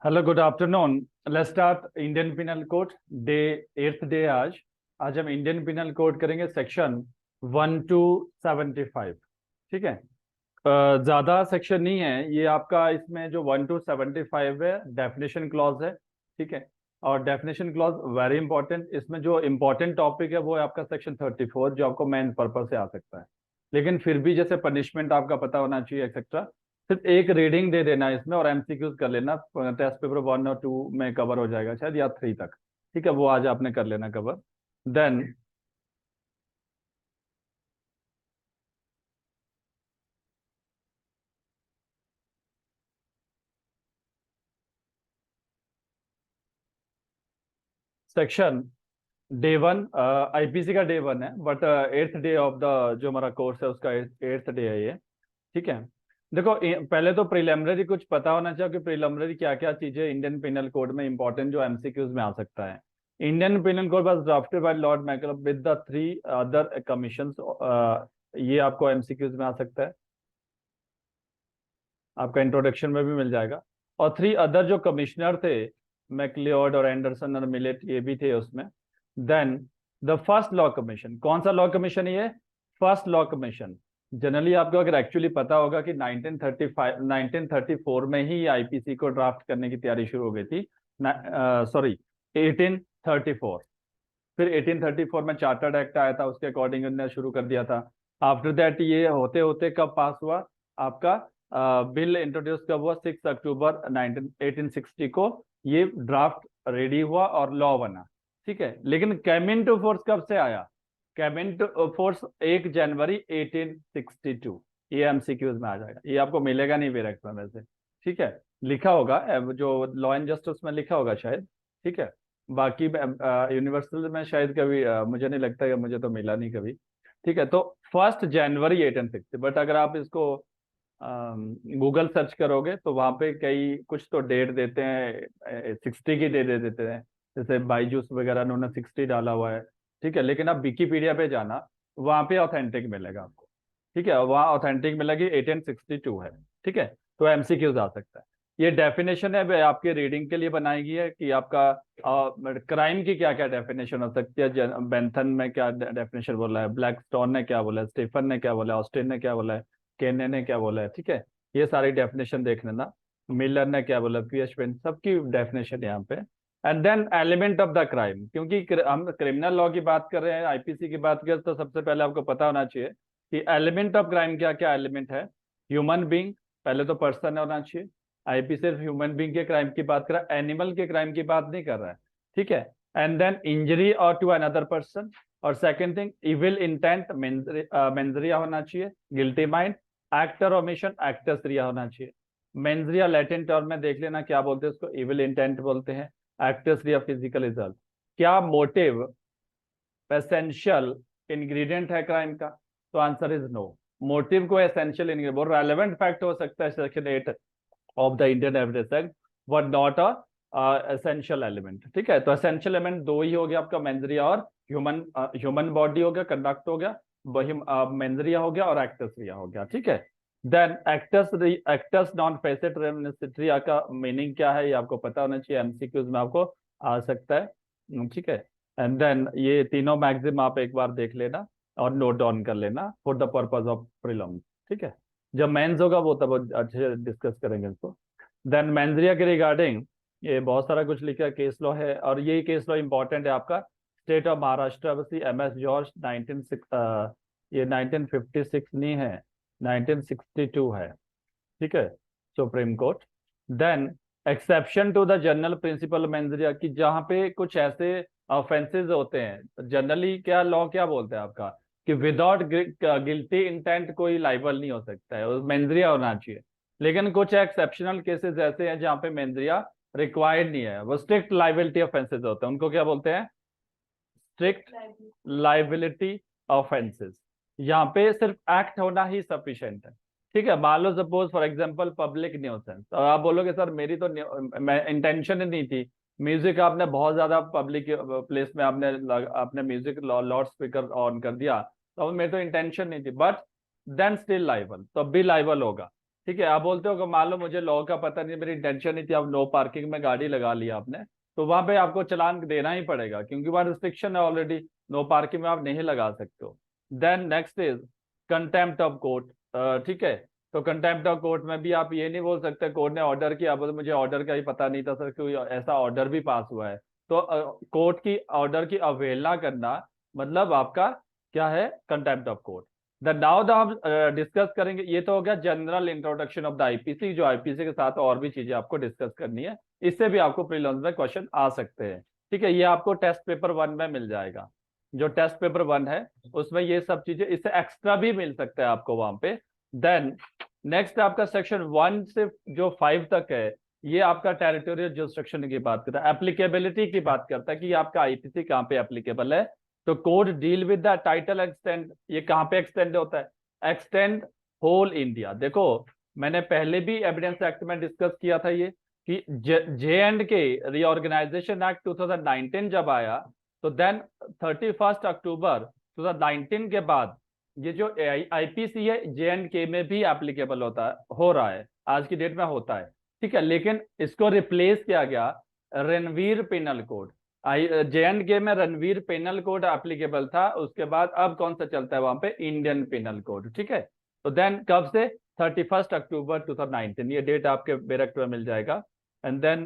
Hello, good afternoon. Let's start Indian penal code day 8th day. आज हम Indian penal code करेंगे section 1 to 75। ठीक है। ज्यादा सेक्शन नहीं है ये आपका। इसमें जो 1 to 75 है डेफिनेशन क्लॉज है। ठीक है। और डेफिनेशन क्लॉज वेरी इंपॉर्टेंट। इसमें जो इंपॉर्टेंट टॉपिक है वो है आपका सेक्शन 34 जो आपको मेन पर्पज से आ सकता है। लेकिन फिर भी जैसे पनिशमेंट आपका पता होना चाहिए एक्सेट्रा। सिर्फ एक रीडिंग दे देना इसमें और एमसीक्यूज कर लेना। टेस्ट पेपर 1 और 2 में कवर हो जाएगा शायद, या 3 तक। ठीक है, वो आज आपने कर लेना cover. Then section day 1 IPC का डे 1 है, but 8th day of the जो हमारा कोर्स है उसका 8th डे है ये। ठीक है। देखो, पहले तो प्रिलिमिनरी कुछ पता होना चाहिए कि प्रिलिमिनरी क्या क्या चीजें इंडियन पिनल कोड में इंपॉर्टेंट जो एमसीक्यूज में आ सकता है। Indian penal code was drafted bye Lord McCullum with the 3 other commissions. ये आपको एमसीक्यूज में आ सकता है, आपका इंट्रोडक्शन में भी मिल जाएगा। और 3 अदर जो कमिश्नर थे, मैकलियोड और एंडरसन और मिलेट, ये भी थे उसमें। Then the first law commission. कौन सा लॉ कमीशन है ये? First law commission. जनरली आपको अगर एक्चुअली पता होगा कि 1934 में ही आईपीसी को ड्राफ्ट करने की तैयारी शुरू हो गई थी। सॉरी, 1834। फिर 1834 में चार्टर्ड एक्ट आया था, उसके अकॉर्डिंग उन्होंने शुरू कर दिया था। आफ्टर दैट ये होते होते कब पास हुआ आपका? बिल इंट्रोड्यूस कब हुआ? 6 अक्टूबर 1860 को ये ड्राफ्ट रेडी हुआ और लॉ बना। ठीक है। लेकिन कैम इन टू फोर्स कब से आया? कैम इन टू फोर्स 1 जनवरी 1862। ये एमसीक्यूज में आ जाएगा, ये आपको मिलेगा नहीं फिर एग्जाम में से। ठीक है, लिखा होगा जो लॉ एंड जस्टिस में लिखा होगा शायद। ठीक है। बाकी यूनिवर्सल में शायद कभी मुझे नहीं लगता है, मुझे तो मिला नहीं कभी। ठीक है। तो 1 जनवरी 1860। बट अगर आप इसको गूगल सर्च करोगे तो वहां पे कई कुछ तो डेट देते हैं, 60 की डेट दे देते हैं। जैसे बाईजूस वगैरह उन्होंने 60 डाला हुआ है। ठीक है। लेकिन आप विकीपीडिया पे जाना, वहां पे ऑथेंटिक मिलेगा आपको। ठीक है, वहाँ ऑथेंटिक मिलेगी 1862 है। ठीक है। तो एमसीक्यूज आ सकता है। ये डेफिनेशन है भाई आपके रीडिंग के लिए बनाई गई है कि आपका क्राइम की क्या क्या डेफिनेशन हो सकती है। बेंथन में क्या डेफिनेशन बोला है, ब्लैक स्टोन ने क्या बोला है, स्टीफन ने क्या बोला है, ऑस्टिन ने क्या बोला है, केने ने क्या बोला है। ठीक है, ये सारी डेफिनेशन देख लेना। मिलर ने क्या बोला, पीएच पेन, सबकी डेफिनेशन यहाँ पे। And then element of the crime, क्योंकि हम क्रिमिनल लॉ की बात कर रहे हैं, आईपीसी की बात करें, तो सबसे पहले आपको पता होना चाहिए कि एलिमेंट ऑफ क्राइम क्या क्या एलिमेंट है। ह्यूमन बींग, पहले तो पर्सन होना चाहिए। आईपी सिर्फ ह्यूमन बींग के क्राइम की बात कर रहा है, एनिमल के क्राइम की बात नहीं कर रहा है। ठीक है। And then injury or to another person. और second thing, evil intent, mens rea होना चाहिए, guilty mind, act or omission, actus reus होना चाहिए। मेंजरिया लैटिन टर्म में देख लेना क्या बोलते हैं उसको, इविल इंटेंट बोलते हैं। एक्टर्स रिया फिजिकल रिजल्ट। क्या मोटिव एसेंशियल इंग्रेडिएंट है क्राइम का? तो आंसर इज नो। मोटिव को एसेंशियल इंग्रेडिएंट, वो रेलेवेंट फैक्ट हो सकता है section 8 of the Indian evidence act, but not a essential element. ठीक है। तो एसेंशियल एलिमेंट दो ही हो गया आपका, मेंजरिया और ह्यूमन बॉडी हो गया, कंडक्ट हो गया, वही मेंजरिया हो गया और एक्टस रिया हो गया। ठीक है। देन एक्टस नॉन फेसेट रेमिनिस्ट्रिया का मीनिंग क्या है ये आपको पता होना चाहिए, एमसीक्यूज में आपको आ सकता है। ठीक है। एंड देन ये तीनों मैक्सिम आप एक बार देख लेना और नोट डाउन कर लेना for the purpose of prelims. ठीक है। जब मेंस होगा वो तब अच्छे से डिस्कस करेंगे इसको। देन मेंजरिया के रिगार्डिंग ये बहुत सारा कुछ लिखा, केस लॉ है, और ये केस लॉ इंपॉर्टेंट है आपका। State of Maharashtra M S George 19 ये 1956 नहीं है, 1962 है। ठीक है, supreme court. Then exception to the general principle mens rea की, जहाँ पे कुछ ऐसे ऑफेंसेस होते हैं, जनरली क्या लॉ क्या बोलते हैं आपका कि विदाउट गिल्टी इंटेंट कोई लाइबल नहीं हो सकता है, मेंजरिया होना चाहिए। लेकिन कुछ एक्सेप्शनल केसेस ऐसे हैं जहाँ पे मेंजरिया रिक्वायर्ड नहीं है, वो स्ट्रिक्ट लाइबिलिटी ऑफेंसेस होते हैं, उनको क्या बोलते हैं? Strict liability offences. यहाँ पे सिर्फ एक्ट होना ही सफिशिएंट है। ठीक है। मान लो suppose for example public nuisance, और आप बोलोगे सर मेरी तो इंटेंशन ही नहीं थी, म्यूजिक आपने बहुत ज्यादा पब्लिक प्लेस में आपने म्यूजिक लाउड स्पीकर ऑन कर दिया, तो मेरी तो इंटेंशन नहीं थी, बट देन स्टिल लाइबल, तो भी लाइबल होगा। ठीक है, आप बोलते हो कि मान लो मुझे लॉ का पता नहीं, मेरी इंटेंशन नहीं थी, आप नो पार्किंग में गाड़ी लगा लिया आपने, तो वहां पे आपको चालान देना ही पड़ेगा, क्योंकि वहां रिस्ट्रिक्शन है ऑलरेडी, नो पार्किंग में आप नहीं लगा सकते हो। Then next is contempt of court. ठीक है, तो कंटेम्प्ट ऑफ कोर्ट में भी आप ये नहीं बोल सकते कोर्ट ने ऑर्डर किया, अब मुझे ऑर्डर का ही पता नहीं था सर, कोई ऐसा ऑर्डर भी पास हुआ है। तो कोर्ट की ऑर्डर की अवहेलना करना मतलब आपका क्या है, contempt of court. The now the हम डिस्कस करेंगे, ये तो हो गया general introduction of the IPC, जो आईपीसी के साथ और भी चीजें आपको डिस्कस करनी है, इससे भी आपको प्रीलिम्स में क्वेश्चन आ सकते हैं। ठीक है, ये आपको टेस्ट पेपर 1 में मिल जाएगा, जो टेस्ट पेपर 1 है उसमें ये सब चीजें, इससे एक्स्ट्रा भी मिल सकता है आपको वहां पे। देन नेक्स्ट आपका सेक्शन 1 से जो 5 तक है, ये आपका टेरिटोरियल जुरिसडिक्शन की बात करता है, एप्लीकेबिलिटी की बात करता है कि आपका आईपीसी कहाँ पे एप्लीकेबल है। तो code deal with the title extend, ये कहाँ पे एक्सटेंड होता है, एक्सटेंड होल इंडिया। देखो मैंने पहले भी एविडेंस एक्ट में डिस्कस किया था ये, कि J and K reorganisation act 2019 जब आया, तो देन 31 अक्टूबर 2019 के बाद ये जो आईपीसी है जे एंड के में भी एप्लीकेबल होता है, हो रहा है, आज की डेट में होता है। ठीक है, लेकिन इसको रिप्लेस किया गया Ranbir penal code. J and K में रणवीर पेनल कोड एप्लीकेबल था, उसके बाद अब कौन सा चलता है वहां पे, इंडियन पेनल कोड। ठीक है, तो देन कब से, 31 अक्टूबर 2019, ये डेट आपके बैरक में मिल जाएगा। एंड देन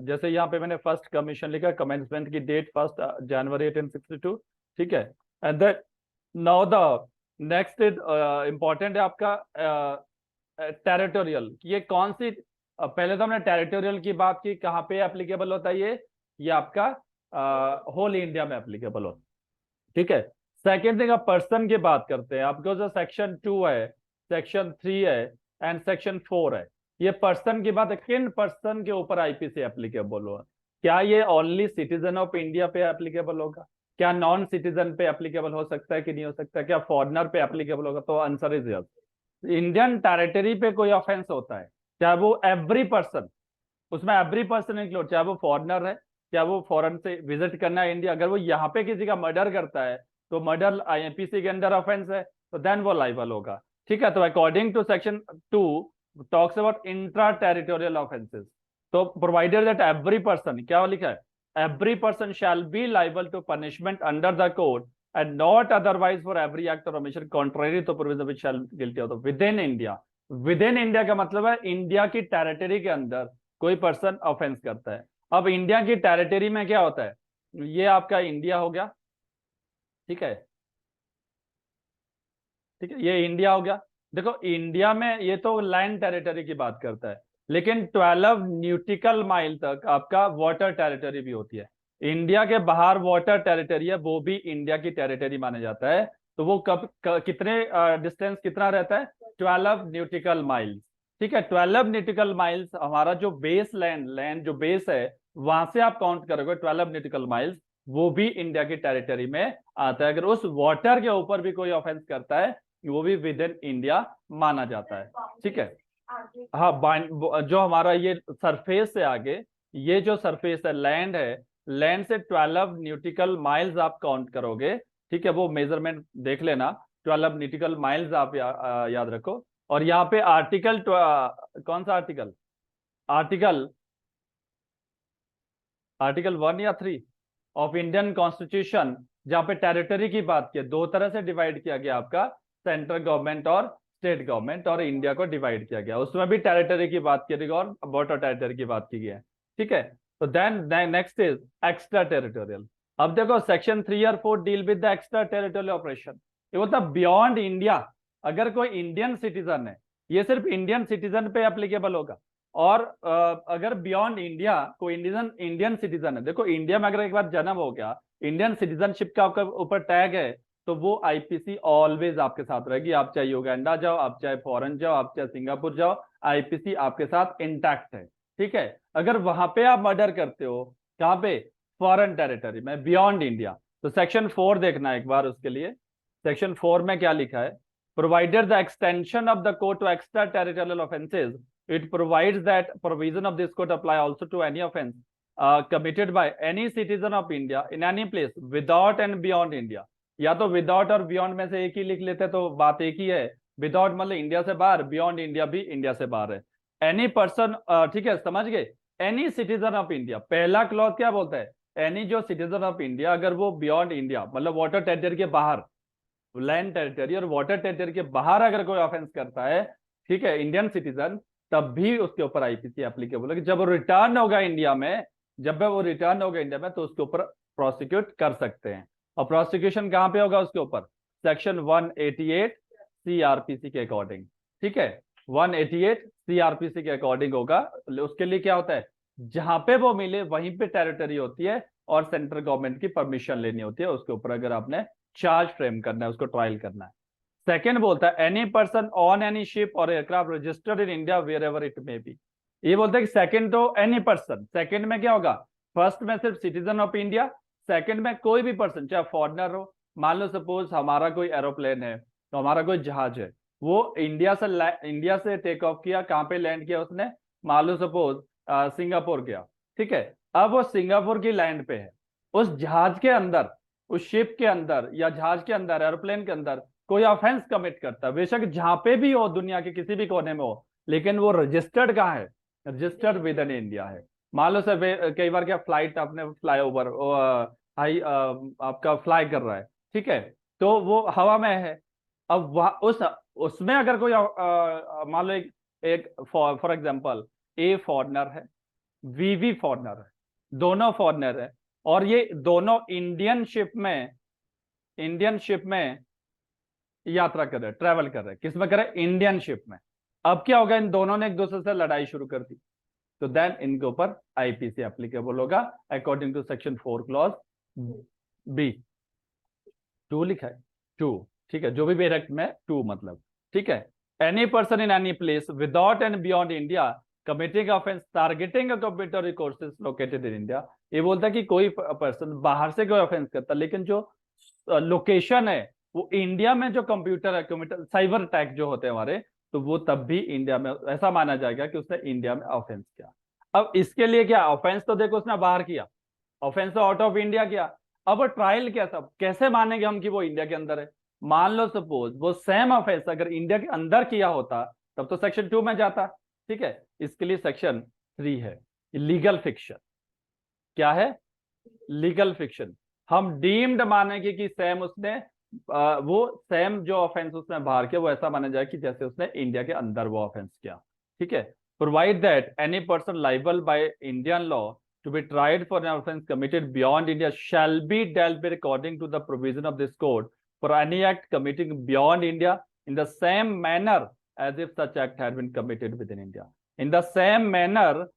जैसे यहाँ पे मैंने फर्स्ट कमीशन लिखा, कमेंसमेंट की डेट 1 जनवरी 1862। ठीक है, and then now the next is important है आपका टेरिटोरियल, ये कौन सी, पहले तो हमने टेरिटोरियल की बात की, कहाँ पे एप्लीकेबल होता है ये आपका होल इंडिया में एप्लीकेबल होता है। ठीक है, सेकेंड थिंग, आप पर्सन की बात करते हैं, आपको जो सेक्शन 2 है, सेक्शन 3 है एंड सेक्शन 4 है, ये पर्सन की बात है, किन पर्सन के ऊपर आईपीसी एप्लीकेबल होगा। क्या ये ओनली सिटीजन ऑफ इंडिया पे एप्लीकेबल होगा, क्या नॉन सिटीजन पे एप्लीकेबल हो सकता है कि नहीं हो सकता, क्या फॉरनर पे एप्लीकेबल होगा, तो answer is yes. Indian territory पे कोई ऑफेंस होता है, चाहे वो एवरी पर्सन, उसमें एवरी पर्सन इंक्लूड, चाहे वो फॉरनर है, चाहे वो फॉरेन से विजिट करना है इंडिया, अगर वो यहाँ पे किसी का मर्डर करता है तो मर्डर आईपीसी के अंडर ऑफेंस है, तो देन वो लाइबल होगा। ठीक है, तो according to section 2 talks about intra territorial offences, तो प्रोवाइडेड दैट एवरी पर्सन, क्या लिखा है, every person shall be liable to punishment under the code and not otherwise for every act और omission contrary to provision which shall guilty of within India. Within India का मतलब है India की territory के अंदर कोई person offence करता है। अब इंडिया की टेरिटरी में क्या होता है, ये आपका इंडिया हो गया। ठीक है, ठीक है, ये इंडिया हो गया। देखो इंडिया में ये तो लैंड टेरिटरी की बात करता है, लेकिन 12 न्यूटिकल माइल तक आपका वाटर टेरिटरी भी होती है। इंडिया के बाहर वाटर टेरिटरी है, वो भी इंडिया की टेरिटरी माना जाता है। तो वो कितने डिस्टेंस कितना रहता है, 12 न्यूटिकल माइल्स। ठीक है, 12 न्यूटिकल माइल्स हमारा जो बेस लैंड जो बेस है, वहां से आप काउंट करोगे 12 न्यूटिकल माइल्स, वो भी इंडिया की टेरिटरी में आता है। अगर उस वाटर के ऊपर भी कोई ऑफेंस करता है, वो भी विद इन इंडिया माना जाता है। ठीक है, हाँ, जो हमारा ये सरफेस से आगे, ये जो सरफेस है, लैंड है, लैंड से 12 न्यूटिकल माइल्स आप काउंट करोगे। ठीक है, वो मेजरमेंट देख लेना, 12 न्यूटिकल माइल्स आप याद रखो। और यहाँ पे आर्टिकल कौन सा आर्टिकल, आर्टिकल आर्टिकल 1 या 3 ऑफ इंडियन कॉन्स्टिट्यूशन, जहां पे टेरिटरी की बात की, दो तरह से डिवाइड किया गया आपका, सेंट्रल गवर्नमेंट और स्टेट गवर्नमेंट, और इंडिया को डिवाइड किया गया, उसमें भी टेरिटरी की बात की गई और बॉर्डर टेरिटरी की बात की गई है। ठीक है, तो then next is extra territorial. अब देखो सेक्शन 3 और 4 deal with the extra territorial operation, ये होता है बियॉन्ड इंडिया। अगर कोई इंडियन सिटीजन है, ये सिर्फ इंडियन सिटीजन पे एप्लीकेबल होगा। और अगर बियॉन्ड इंडिया कोई इंडियन सिटीजन है, देखो इंडिया में अगर एक बार जन्म हो गया, इंडियन सिटीजनशिप का आपका ऊपर टैग है, तो वो आईपीसी ऑलवेज आपके साथ रहेगी। आप चाहे युगांडा जाओ, आप चाहे फॉरेन जाओ, आप चाहे सिंगापुर जाओ, आईपीसी आपके साथ इंटैक्ट है। ठीक है, अगर वहां पे आप मर्डर करते हो, कहाँ पे, फॉरेन टेरिटरी में, बियॉन्ड इंडिया, तो सेक्शन 4 देखना एक बार उसके लिए। सेक्शन 4 में क्या लिखा है, provided the extension of the code to extra territorial offences, it provides that provision of this code apply also to any offense committed by any citizen of India in any place without and beyond India। या तो without और beyond में से एक ही लिख लेते तो बात एक ही है, विदाउट मतलब इंडिया से बाहर, बियॉन्ड इंडिया भी इंडिया से बाहर है। एनी पर्सन, ठीक है समझ गए, एनी सिटीजन ऑफ इंडिया, पहला क्लॉज क्या बोलता है, एनी जो सिटीजन ऑफ इंडिया, अगर वो बियॉन्ड इंडिया मतलब वाटर टेरिटरी के बाहर, लैंड टेरिटरी और वाटर टेरिटरी के बाहर अगर कोई ऑफेंस करता है, ठीक है, इंडियन सिटीजन, तब भी उसके ऊपर आईपीसी एप्लीकेबल है कि जब वो रिटर्न होगा इंडिया में, जब वो रिटर्न होगा इंडिया में तो उसके ऊपर प्रोसिक्यूट कर सकते हैं। और प्रोसिक्यूशन कहां पे होगा उसके ऊपर, सेक्शन 188 सीआरपीसी के अकॉर्डिंग, ठीक है, 188 सीआरपीसी के अकॉर्डिंग होगा। उसके लिए क्या होता है, जहां पे वो मिले वहीं पे टेरिटरी होती है और सेंट्रल गवर्नमेंट की परमिशन लेनी होती है उसके ऊपर, अगर आपने चार्ज फ्रेम करना है, उसको ट्रायल करना है। सेकेंड बोलता है any person on any ship or aircraft registered in India wherever it may be. ये बोलता है कि सेकंड तो एनी पर्सन, सेकंड में क्या होगा, फर्स्ट में सिर्फ सिटीजन ऑफ इंडिया, सेकंड में कोई भी पर्सन चाहे फॉरनर हो। मान लो सपोज हमारा कोई एरोप्लेन है, तो हमारा कोई जहाज है, वो इंडिया से टेक ऑफ किया, कहां पे लैंड किया उसने, मान लो सपोज सिंगापुर गया, ठीक है, अब वो सिंगापुर की लैंड पे है, उस जहाज के अंदर, उस शिप के अंदर या जहाज के अंदर, एरोप्लेन के अंदर कोई ऑफेंस कमिट करता है, बेशक जहां पे भी हो, दुनिया के किसी भी कोने में हो, लेकिन वो रजिस्टर्ड कहाँ है, रजिस्टर्ड विद इन इंडिया है। मान लो सर कई बार क्या फ्लाइट आपने फ्लाई ओवर हाई आपका फ्लाई कर रहा है, ठीक है, तो वो हवा में है, अब वह उस उसमें अगर कोई मान लो एक फॉर एग्जांपल ए फॉरनर है, वीवी फॉरनर है, दोनों फॉरनर है, और ये दोनों इंडियन शिप में यात्रा कर रहे हैं, ट्रेवल कर रहे हैं, किसमें कर रहे हैं, इंडियन शिप में। अब क्या होगा, इन दोनों ने एक दूसरे से लड़ाई शुरू कर दी, तो देन इनके ऊपर आईपीसी एप्लीकेबल होगा according to section 4 clause B. 2 लिखा है, 2, ठीक है, जो भी बेरेक्ट में 2 मतलब, ठीक है। Any person in any place without and beyond India committing offence targeting computer resources located in India. ये बोलता है कि कोई पर्सन बाहर से कोई ऑफेंस करता है, लेकिन जो लोकेशन है वो इंडिया में, जो कंप्यूटर है, कंप्यूटर साइबर अटैक जो होते हैं हमारे, तो वो तब भी इंडिया में ऐसा माना जाएगा कि उसने इंडिया में ऑफेंस किया। अब इसके लिए क्या, ऑफेंस तो देखो उसने बाहर किया, ऑफेंस तो आउट ऑफ इंडिया किया, अब ट्रायल क्या, सब कैसे मानेंगे हम कि वो इंडिया के अंदर है। मान लो सपोज वो सेम ऑफेंस अगर इंडिया के अंदर किया होता, तब तो सेक्शन 2 में जाता, ठीक है। इसके लिए सेक्शन 3 है, लीगल फिक्शन। क्या है, लीगल फिक्शन। हम डीम्ड मानेंगे कि सेम उसने वो सेम जो ऑफेंस उसने बाहर किया, वो ऐसा माना जाए कि जैसे उसने इंडिया के अंदर वो ऑफेंस किया, ठीक है। Provide that any person liable by Indian law to be tried for an offense committed beyond India shall be dealt with according to the provision of this code for any act committing beyond India in the same manner as if such act had been committed within India. In the same manner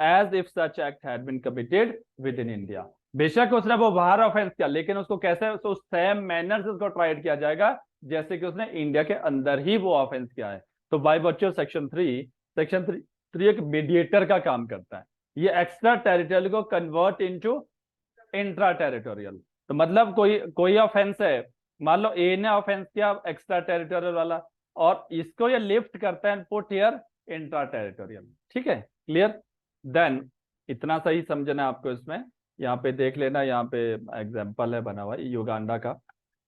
as if such act had been committed within India. बेशक उसने वो बाहर offence किया, लेकिन उसको कैसे, उसको same manner से उसको ट्राइड किया जाएगा जैसे कि उसने इंडिया के अंदर ही वो ऑफेंस किया है। तो बाय वर्च्यू सेक्शन 3 एक मीडिएटर का काम करता है। ये एक्स्ट्रा टेरिटोरियल को कन्वर्ट इनटू इंट्रा टेरिटोरियल। तो मतलब कोई ऑफेंस है, मान लो ए ने ऑफेंस किया एक्स्ट्रा टेरिटोरियल वाला, और इसको ये लिफ्ट करता है पुट हियर इंट्रा टेरिटोरियल, ठीक है, क्लियर। देन इतना सही समझना आपको, इसमें यहाँ पे देख लेना, यहाँ पे एग्जाम्पल है बना हुआ युगांडा का।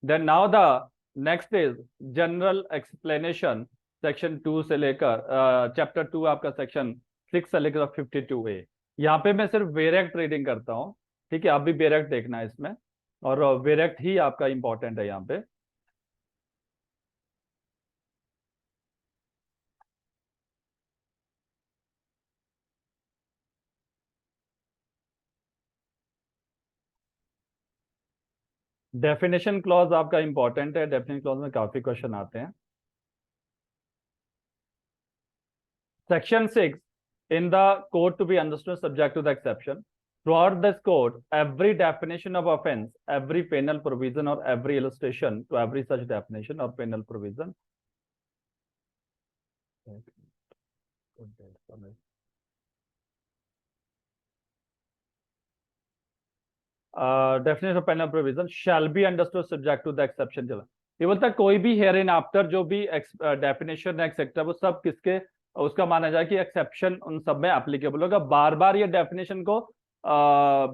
Then now the next is general explanation section 2 से लेकर चैप्टर 2 आपका सेक्शन 6 से लेकर 52A। यहाँ पे मैं सिर्फ वेरेक्ट रीडिंग करता हूँ, ठीक है, आप भी वेरेक्ट देखना है इसमें, और वेरेक्ट ही आपका इंपॉर्टेंट है यहाँ पे। डेफिनेशन क्लॉज आपका इंपॉर्टेंट है, डेफिनेशन क्लॉज में काफी क्वेश्चन आते हैं। Section 6 in the code to be understood subject to the exception. Throughout this code, every definition of offense, every penal provision or every illustration to every such definition or penal provision. Definition of penal provision shall be understood subject to the exception. ये बोलता है कोई भी here in after जो भी definition etcetera वो सब किसके, उसका माना जाए कि एक्सेप्शन उन सब में एप्लीकेबल होगा। बार बार ये डेफिनेशन को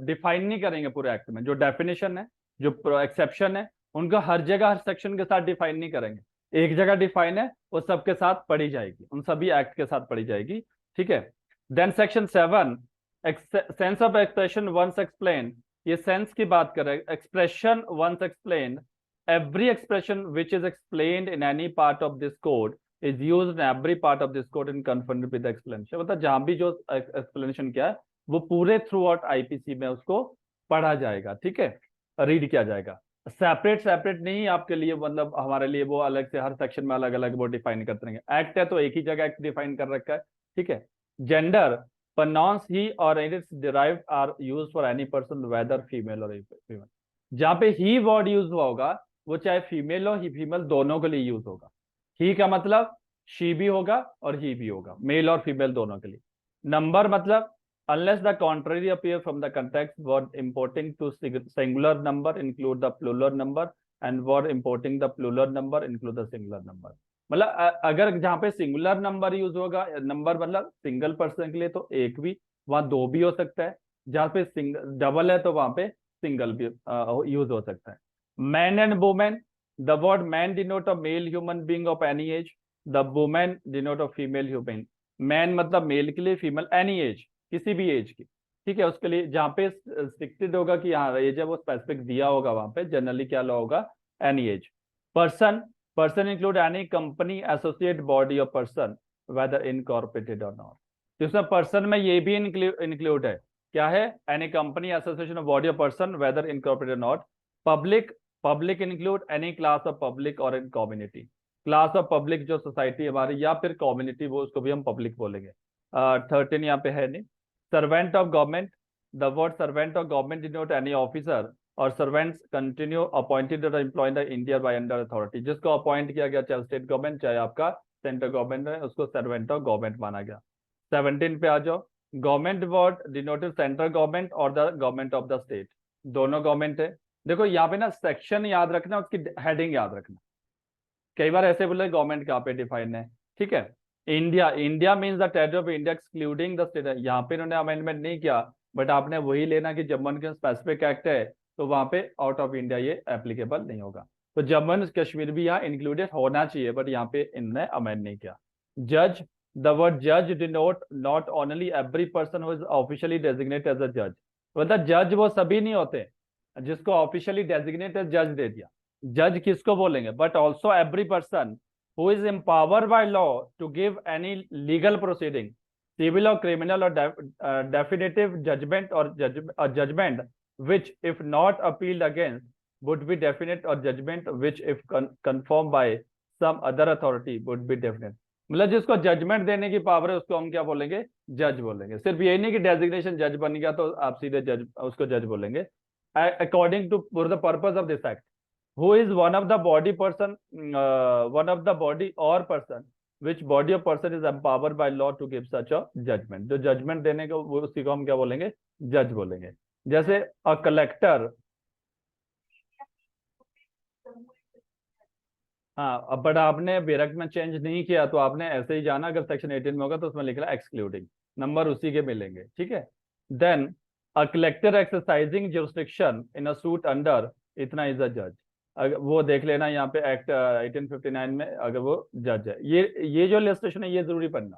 डिफाइन नहीं करेंगे पूरे एक्ट में, जो डेफिनेशन है, जो एक्सेप्शन है, उनको हर जगह हर सेक्शन के साथ डिफाइन नहीं करेंगे। एक जगह डिफाइन है, वो सबके साथ पढ़ी जाएगी, उन सभी एक्ट के साथ पढ़ी जाएगी, ठीक है। Then section 7, sense of expression once explain, ये सेंस की बात कर रहे हैं। Expression once explain, every expression which is explained in any part of this code is used in every part of this code in conformity with the explanation। मतलब जहां भी जो एक्सप्लेनेशन किया है वो पूरे थ्रू आउट आईपीसी में उसको पढ़ा जाएगा, ठीक है, रीड किया जाएगा। सेपरेट सेपरेट नहीं आपके लिए, मतलब हमारे लिए वो अलग से हर सेक्शन में अलग अलग वो डिफाइन करते रहेंगे। एक्ट है तो एक ही जगह एक्ट डिफाइन कर रखा है, ठीक है। Gender, pronouns he or it is derived are used for any person whether female or female। जहां पे ही वर्ड यूज हुआ होगा वो चाहे फीमेल हो ही फीमेल दोनों के लिए यूज होगा। ही का मतलब शी भी होगा और ही भी होगा, मेल और फीमेल दोनों के लिए। नंबर मतलब unless the contrary appear from the context, word importing to singular number include the plural number and word importing the plural number include the singular number। मतलब अगर जहां पे सिंगुलर नंबर यूज होगा, number मतलब single person के लिए, तो एक भी, वहां दो भी हो सकता है। जहां पे डबल है तो वहां पे सिंगल भी यूज हो सकता है। Man and women, the word man denote a male human being of any age, the women denote a female human. Man मतलब मेल के लिए, फीमेल एनी एज, किसी भी एज की, ठीक है, उसके लिए। जहां पे स्ट्रिक्टेड होगा कि हाँ एज है वो स्पेसिफिक दिया होगा, वहां पे जनरली क्या ला होगा, any as. Person, person include any company associate body of person whether incorporated और नॉट। तो इसमें पर्सन में ये भी इंक्लूड है, क्या है, any company association of body of person whether incorporated not. Public, public include any class of public or in community. Class of public जो सोसाइटी हमारी या फिर कम्युनिटी, वो उसको भी हम पब्लिक बोलेंगे। 13 यहाँ पे है नहीं। Servant of government, the word servant of government denote any officer और सर्वेंट्स कंटिन्यू अपॉइंटेड और employed in India by under authority. जिसको अपॉइंट किया गया, चाहे स्टेट गवर्नमेंट चाहे आपका सेंट्रल गवर्नमेंट है, उसको सर्वेंट ऑफ गवर्नमेंट माना गया। 17 पे आ जाओ। Government word denoted central government or the government of the state, दोनों गवर्नमेंट है। देखो यहाँ पे ना सेक्शन याद रखना, उसकी हेडिंग याद रखना। कई बार ऐसे बोले गवर्नमेंट कहाँ पे डिफाइन है, ठीक है। India, India means the territory of India excluding the state. यहाँ पे इन्होंने अमेंडमेंट नहीं किया, बट आपने वही लेना कि जम्मू एंड स्पेसिफिक एक्ट है तो वहां पे आउट ऑफ इंडिया ये एप्लीकेबल नहीं होगा। तो जम्मू एंड कश्मीर भी यहाँ इंक्लूडेड होना चाहिए, बट यहाँ पे इन्होंने अमेंड नहीं किया। जज, द वर्ड जज denote not only every person who is officially designated as a जज। मतलब जज वो सभी नहीं होते जिसको ऑफिशियली डेजिग्नेटेड जज दे दिया। जज किसको बोलेंगे, but also every person who is empowered by law to give any legal proceeding, civil और क्रिमिनल और डेफिनेटिव जजमेंट और judgment which if not appealed against would be definite or judgment which if confirmed by some other authority would be definite। मतलब जिसको judgement देने की power है उसको हम क्या बोलेंगे, जज बोलेंगे। सिर्फ यही नहीं कि डेजिग्नेशन जज बन गया तो आप सीधे जज, उसको जज बोलेंगे। According to for the purpose of this act, who is one of the body person, one of the body और person which body of person is empowered by law to give such a judgment। जो judgement देने को वो उसी को हम क्या बोलेंगे, जज बोलेंगे। जैसे अ कलेक्टर, हाँ अब बट आपने बेरक में चेंज नहीं किया तो आपने ऐसे ही जाना, अगर सेक्शन 18 में होगा तो उसमें लिख रहा है एक्सक्लूडिंग, नंबर उसी के मिलेंगे, ठीक है। Then a collector exercising jurisdiction in a suit under, इतना इज अ जज। अगर वो देख लेना यहाँ पे एक्ट 1859 में, अगर वो जज है। ये जो लिस्टेशन है ये जरूरी पढ़ना,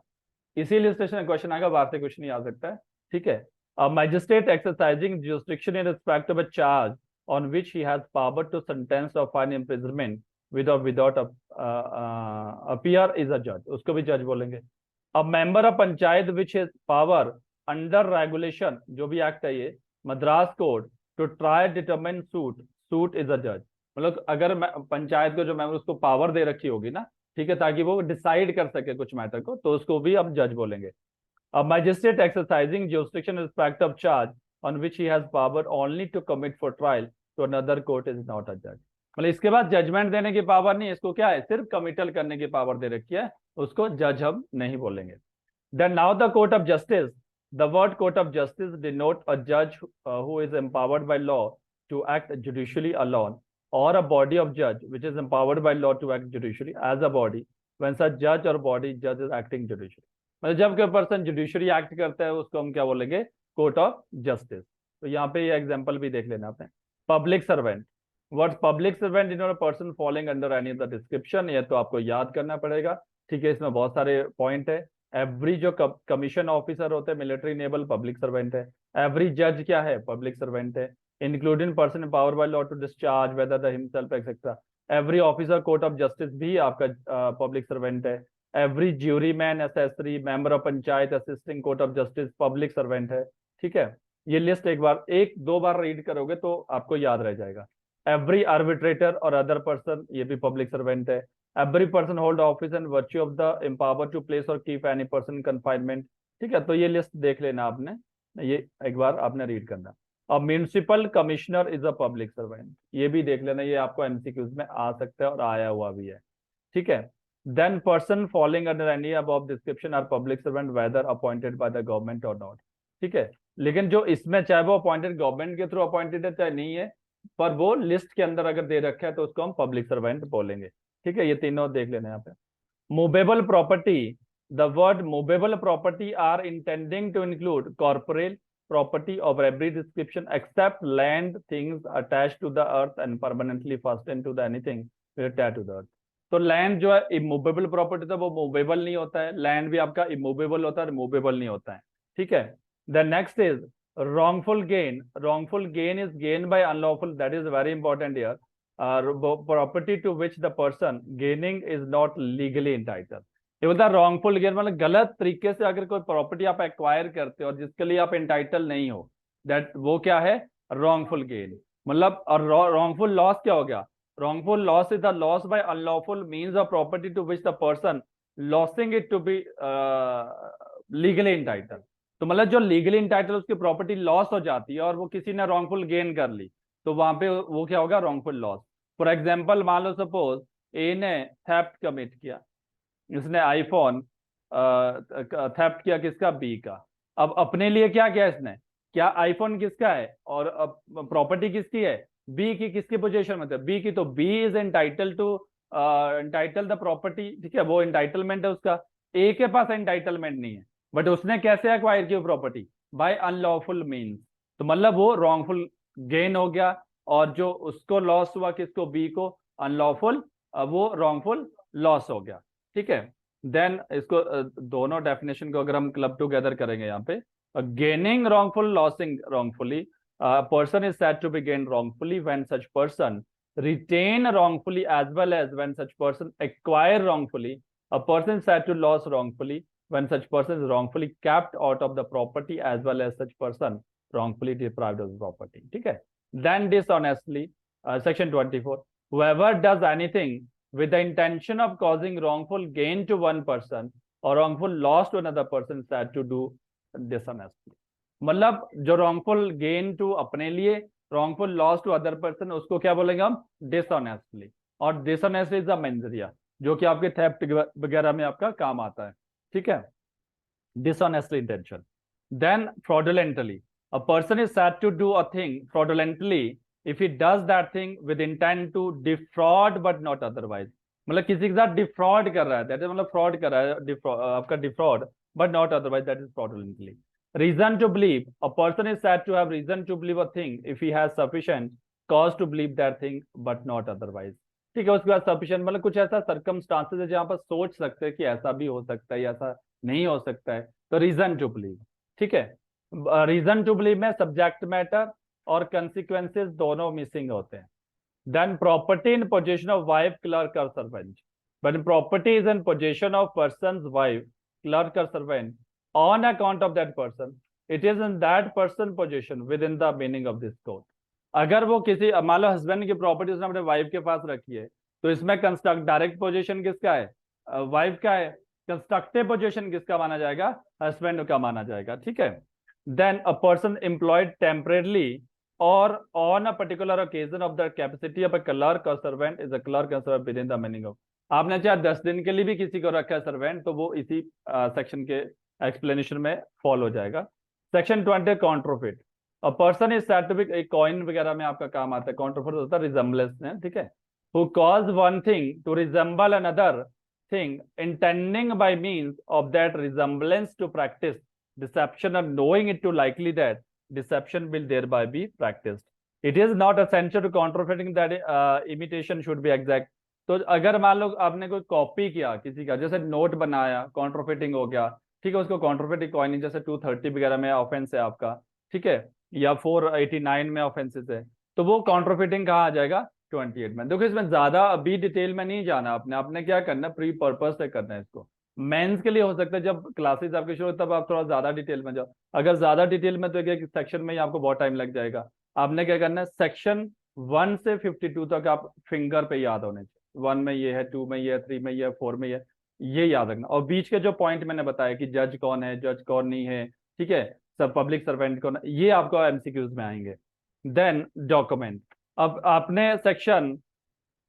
इसी लिस्टेशन में क्वेश्चन आएगा, बाहर से कुछ नहीं आ सकता है, ठीक है। A magistrate exercising jurisdiction in respect of a charge on which he has power to sentence or fine imprisonment with or without appear is a judge, उसको भी जज बोलेंगे। A member of panchayat which has power under regulation, जो भी act है ये, Madras code, to try determine suit is a judge। मतलब अगर पंचायत को जो मेंबर उसको पावर दे रखी होगी ना, ठीक है, ताकि वो डिसाइड कर सके कुछ मैटर को, तो उसको भी हम जज बोलेंगे। A magistrate exercising jurisdiction in respect of charge on which he has power only to commit for trial to another court is not a judge। मतलब इसके बाद जजमेंट देने की पावर नहीं, इसको क्या है, सिर्फ कमिटल करने की पावर दे रखी है, उसको जज हम नहीं बोलेंगे। Then now the court of justice, the word court of justice denote a judge who is empowered by law to act judicially alone, or a body of judge which is empowered by law to act judicially as a body when such judge or body judge is acting judicially। मतलब जब कोई person judiciary act करता है उसको हम क्या बोलेंगे, court of justice. तो यहाँ पे ये एग्जांपल भी देख लेना आपने। Public servant, what public servant is not a person following under any of the description, ये तो आपको याद करना पड़ेगा। ठीक है, इसमें बहुत सारे पॉइंट है। एवरी जो कमीशन ऑफिसर होते हैं मिलिट्री नेवल पब्लिक सर्वेंट है। एवरी जज क्या है, पब्लिक सर्वेंट है, including person power by law to discharge whether the himself etcetera. Every officer court of justice भी आपका पब्लिक सर्वेंट है। Every jury man, accessory, member of panchayat, assisting court of justice public servant है। ठीक है, ये list एक दो बार read करोगे तो आपको याद रह जाएगा। एवरी आर्बिट्रेटर और अदर पर्सन, ये भी पब्लिक सर्वेंट है। Every person hold office and virtue of the empower to place और कीप एनी पर्सन कन्फाइनमेंट। ठीक है, तो ये लिस्ट देख लेना आपने, ये एक बार आपने रीड करना। और municipal commissioner is a public servant, ये भी देख लेना, ये आपको एमसीक्यूज में आ सकता है और आया हुआ भी है। ठीक है, then person following under any above description are public servant whether appointed by the government और नॉट। ठीक है, लेकिन जो इसमें चाहे वो अपॉइंटेड गवर्नमेंट के थ्रू अपॉइंटेड है चाहे नहीं है, पर वो लिस्ट के अंदर अगर दे रखा है तो उसको हम पब्लिक सर्वेंट बोलेंगे। ठीक है, ये तीनों देख लेना यहाँ पे। Movable property, the word movable property are intending to include corporeal property of every description except land, things attached to the earth and permanently fastened to the anything attached to the earth। तो land जो है immovable property था वो movable नहीं होता है, land भी आपका इमूवेबल होता है, रिमूवेबल नहीं होता है। ठीक है, the next is wrongful gain। wrongful gain is gain by unlawful, that is very important here, property to which the person gaining is not legally entitled। ये बोलता है रॉन्गफुल गेन मतलब गलत तरीके से अगर कोई प्रॉपर्टी आप एक्वायर करते हो और जिसके लिए आप एंटाइटल नहीं हो, दैट वो क्या है, रॉन्गफुल गेन। मतलब और रॉन्गफुल लॉस क्या हो गया, wrongful loss is the loss by unlawful means of property to which the person losing it to be legally entitled। तो मतलब जो लीगली इंटाइटल उसकी प्रॉपर्टी लॉस हो जाती है और वो किसी ने रॉन्गफुल गेन कर ली, तो वहां पे वो क्या होगा, रॉन्गफुल लॉस। फॉर एग्जाम्पल मान लो सपोज ए ने थेफ्ट कमिट किया, इसने आईफोन थेफ्ट किया किसका, बी का। अब अपने लिए क्या किया इसने, क्या आईफोन किसका है और प्रॉपर्टी किसकी है, बी की। किसकी पोजीशन में, बी की, तो B is entitle to entitle the property. ठीक है, वो एंटाइटलमेंट है उसका। ए के पास एंटाइटलमेंट नहीं है, बट उसने कैसे एक्वायर की प्रॉपर्टी, बाय अनलॉफुल मीन्स। तो मतलब वो रॉन्गफुल गेन हो गया, और जो उसको लॉस हुआ किसको, बी को, अनलॉफुल, वो रॉन्गफुल लॉस हो गया। ठीक है, देन इसको दोनों डेफिनेशन को अगर हम क्लब टुगेदर करेंगे यहाँ पे, gaining wrongful, losing wrongfully, person is said to be gained wrongfully when such person retain wrongfully as well as when such person acquire wrongfully। A person is said to lose wrongfully when such person is wrongfully kept out of the property as well as such person wrongfully deprived of the property। ठीक है, then dishonestly, section 24, whoever does anything with the intention of causing wrongful gain to one person or wrongful loss to another person is said to do dishonestly। मतलब जो wrongful gain to अपने लिए, wrongful loss to other person, उसको क्या बोलेंगे हम, dishonestly। और dishonestly is a menzria, जो कि आपके थेफ्ट वगैरह में आपका काम आता है। ठीक है, dishonestly intention। Then fraudulently, a person is said to do a thing fraudulently if he does that thing with intent to defraud but not otherwise। मतलब किसी के साथ डिफ्रॉड कर रहा है, दैट इज मतलब फ्रॉड कर रहा है, आपका defraud, but not otherwise, that is fraudulently. Reason to believe, a person is said to have reason to believe a thing if he has sufficient cause to believe that thing but not otherwise. ठीक है, उसके बाद sufficient मतलब कुछ ऐसा circumstances है जहां पर सोच सकते हैं कि ऐसा भी हो सकता है या ऐसा नहीं हो सकता है, तो रीजन टू बिलीव। ठीक है, रीजन टू बिलीव में सब्जेक्ट मैटर और कंसिक्वेंसेस दोनों मिसिंग होते हैं। Then property in position of wife, clerk और servant. When property is in possession of person's wife, clerk or servant, on account of that person, it is in that person possession within the meaning of this code। अगर वो किसी, मान लो husband की property उसने अपने wife के पास रखी है, तो इसमें कंस्ट्रक्ट डायरेक्ट पोजीशन किसका है, वाइफ का है। कंस्ट्रक्टिव पोजीशन किसका माना जाएगा, हस्बैंड का माना जाएगा। ठीक है, then a person employed temporarily or on a particular occasion of the capacity of a clerk or servant is a clerk or servant within the meaning of। आपने चाहे 10 दिन के लिए भी किसी को रखा है सर्वेंट, तो वो इसी सेक्शन के एक्सप्लेनेशन में फॉलो हो जाएगा। Section 20 counterfeit, a person is said to be, एक कॉइन वगैरह में आपका काम आता है, कॉन्ट्रोफिट होता है रिजेम्बलेंस में। ठीक है, who causes one thing to resemble another thing intending by means of that resemblance to practise deception or knowing it to likely that deception will thereby be practised. It is not essential to counterfeiting that imitation should be exact. तो अगर मान लो आपने कोई copy किया किसी का, जैसे note बनाया, काउंटरफेटिंग हो गया, ठीक है, उसको काउंटरफेटिंग कॉइनिंग जैसे 230 वगैरह में ऑफेंस है आपका, ठीक है, या 489 में ऑफेंसेस है, तो वो काउंटरफेटिंग कहाँ आ जाएगा, 28 में। देखो इसमें ज्यादा अभी डिटेल में नहीं जाना आपने, आपने क्या करना है, प्री पर्पस से करना है इसको। मेंस के लिए हो सकता है जब क्लासेस आपके शुरू हो तब आप थोड़ा ज्यादा डिटेल में जाओ, अगर ज्यादा डिटेल में तो एक सेक्शन में ही आपको बहुत टाइम लग जाएगा। आपने क्या करना है, सेक्शन 1 से 52 तक आप फिंगर पे याद होने चाहिए। 1 में ये है, 2 में ये है, 3 में ये है, 4 में ये याद रखना। और बीच के जो पॉइंट मैंने बताया कि जज कौन है, जज कौन नहीं है, ठीक है, सब पब्लिक सर्वेंट कौन है, ये आपको एमसीक्यूज में आएंगे। देन डॉक्यूमेंट, अब आपने सेक्शन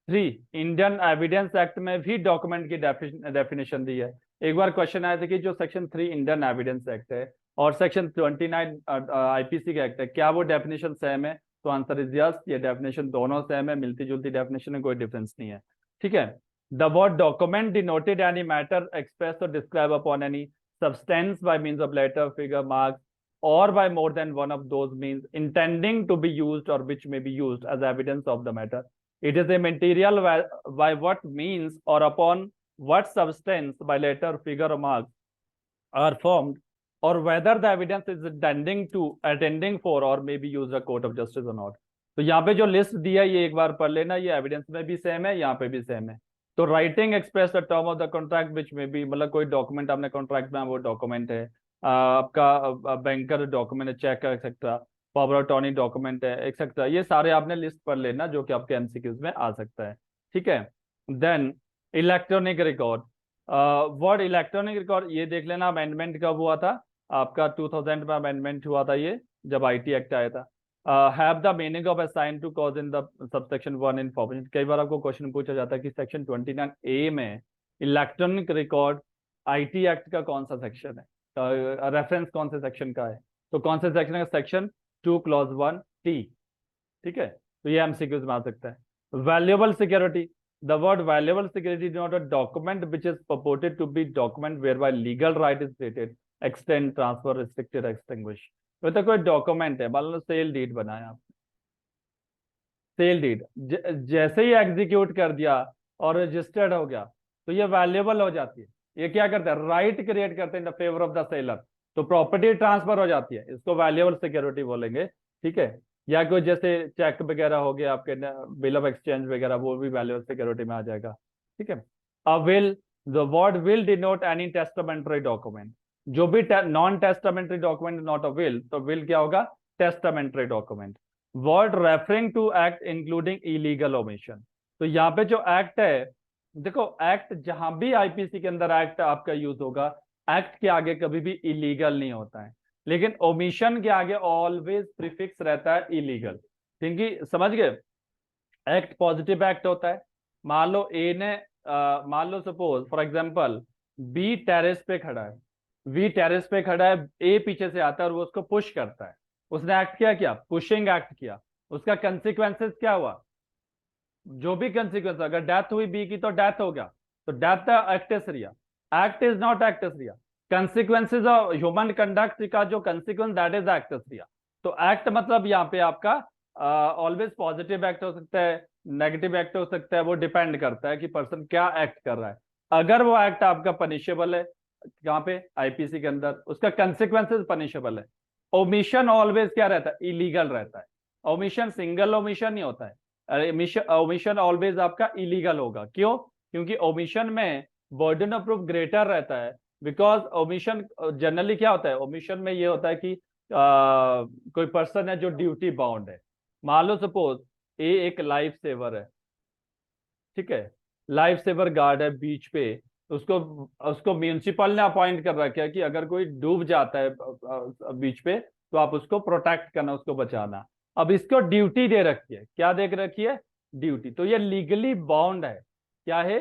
3 इंडियन एविडेंस एक्ट में भी डॉक्यूमेंट की डेफिनेशन दी है। एक बार क्वेश्चन आया था कि जो सेक्शन 3 इंडियन एविडेंस एक्ट है और सेक्शन 29 आईपीसी का एक्ट है, क्या वो डेफिनेशन सेम है? तो आंसर इज यस, ये डेफिनेशन दोनों सेम है, मिलती जुलती डेफिनेशन है, कोई डिफरेंस नहीं है, ठीक है। The word document denoted any matter express or describe upon any substance by means of letter, figure, marks, or by more than one of those means intending to be used or which may be used as evidence of the matter. It is a material by what means or upon what substance by letter, figure, or mark are formed, or whether the evidence is attending for or may be used a court of justice or not. तो यहाँ पे जो list दिया है ये एक बार पढ़ लेना, ये एविडेंस में भी सेम है, यहाँ पे भी सेम है। तो writing express the term of the contract विच में भी, मतलब कोई डॉक्यूमेंट आपने कॉन्ट्रैक्ट में, वो डॉक्यूमेंट है आपका, बैंकर डॉक्यूमेंट है, cheque etcetera, power of attorney document है एक्सेट्रा, ये सारे आपने लिस्ट पढ़ लेना जो कि आपके एमसीक्यूज में आ सकता है, ठीक है। Then electronic record, word electronic record ये देख लेना, अमेंडमेंट कब हुआ था आपका, 2000 में अमेंडमेंट हुआ था ये, जब आईटी एक्ट आया था। Have the meaning of assign to cause in the subsection 1 information. कई बार आपको क्वेश्चन पूछा जाता है कि सेक्शन 29 ए में इलेक्ट्रॉनिक रिकॉर्ड आईटी एक्ट का कौन सा सेक्शन है, रेफरेंस कौन से सेक्शन का है, तो कौन से सेक्शन का, सेक्शन 2 क्लॉज 1 टी, ठीक है। तो ये एमसीक्यूज में आ सकता है। Valuable security, the word valuable security not a document which is purported to be document whereby legal right is created, extend, transfer, restricted, extinguish. तो कोई डॉक्यूमेंट है, मान लो सेल डीड बनाया आप, सेल डीड जैसे ही एग्जीक्यूट कर दिया और रजिस्टर्ड हो गया तो ये वैल्यूएबल हो जाती है। ये क्या करता है, राइट क्रिएट करते हैं in the favour of the seller, तो प्रॉपर्टी ट्रांसफर हो जाती है, इसको वैल्यूएबल सिक्योरिटी बोलेंगे, ठीक है। या कोई जैसे चेक वगैरह हो गया आपके, बिल ऑफ एक्सचेंज वगैरह, वो भी वैल्यूएबल सिक्योरिटी में आ जाएगा, ठीक है। A will, the word will denote any testamentary document, जो भी non testamentary document not a will, तो विल क्या होगा, testamentary document. Word referring to act including illegal omission, तो यहाँ पे जो एक्ट है, देखो एक्ट जहां भी आईपीसी के अंदर एक्ट आपका यूज होगा, एक्ट के आगे कभी भी इलीगल नहीं होता है, लेकिन ओमिशन के आगे ऑलवेज प्रीफिक्स रहता है इलीगल, क्योंकि समझ गए, एक्ट पॉजिटिव एक्ट होता है। मान लो ए ने मान लो suppose for example B terrace पे खड़ा है, बी टेरेस पे खड़ा है, ए पीछे से आता है और वो उसको पुश करता है, उसने एक्ट किया, पुशिंग एक्ट किया, उसका कंसिक्वेंसेस क्या हुआ, जो भी कंसिक्वेंस, अगर डेथ हुई बी की तो डेथ हो गया, तो death actus reus, act is not actus reus, consequences of human conduct का जो consequence that is actus reus. तो एक्ट मतलब यहाँ पे आपका ऑलवेज पॉजिटिव एक्ट हो सकता है, नेगेटिव एक्ट हो सकता है, वो डिपेंड करता है कि पर्सन क्या एक्ट कर रहा है। अगर वो एक्ट आपका पनिशेबल है यहाँ पे आईपीसी के अंदर, उसका कंसिक्वेंसेस पनिशेबल है। ओमिशन ऑलवेज क्या रहता है, इलीगल रहता है। ओमिशन सिंगल ओमिशन नहीं होता है, ओमिशन ऑलवेज आपका इलीगल होगा। क्यों? क्योंकि ओमिशन में बर्डन ऑफ प्रूफ ग्रेटर रहता है, बिकॉज ओमिशन जनरली क्या होता है, ओमिशन में ये होता है कि कोई पर्सन है जो ड्यूटी बाउंड है। मान लो सपोज ए एक लाइफ सेवर है, ठीक है, लाइफ सेवर गार्ड है बीच पे, उसको उसको म्यूनिसिपल ने अपॉइंट कर रखा है कि अगर कोई डूब जाता है बीच पे तो आप उसको प्रोटेक्ट करना, उसको बचाना। अब इसको ड्यूटी दे रखी है, क्या दे रखी है, ड्यूटी। तो ये लीगली बाउंड है, क्या है,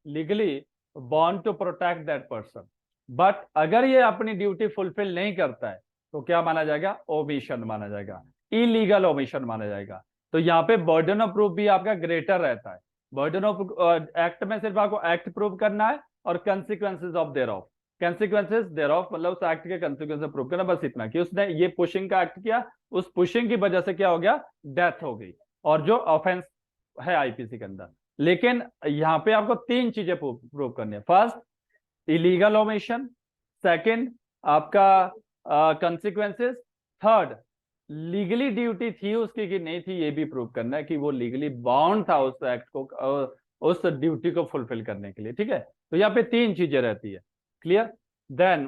legally bound to protect that person. But अगर ये अपनी ड्यूटी फुलफिल नहीं करता है तो क्या माना जाएगा, ओमिशन माना जाएगा, इलीगल ओमिशन माना जाएगा। तो यहाँ पे बर्डन ऑफ प्रूफ भी आपका ग्रेटर रहता है। बर्डन ऑफ एक्ट में सिर्फ आपको एक्ट प्रूव करना है और consequences of thereof, consequences thereof, मतलब उस एक्ट के कंसिक्वेंसेस प्रूव करना, बस इतना कि उसने ये पुशिंग का एक्ट किया, उस पुशिंग की वजह से क्या हो गया, डेथ हो गई, और जो ऑफेंस है आईपीसी के अंदर। लेकिन यहाँ पे आपको तीन चीजें प्रूव करनी है। फर्स्ट इलीगल ओमिशन, सेकंड आपका कंसिक्वेंसेस, थर्ड लीगली ड्यूटी थी उसकी कि नहीं थी, ये भी प्रूव करना है कि वो लीगली बाउंड था उस एक्ट को, उस ड्यूटी को फुलफिल करने के लिए। ठीक है, तो यहाँ पे तीन चीजें रहती है। क्लियर? देन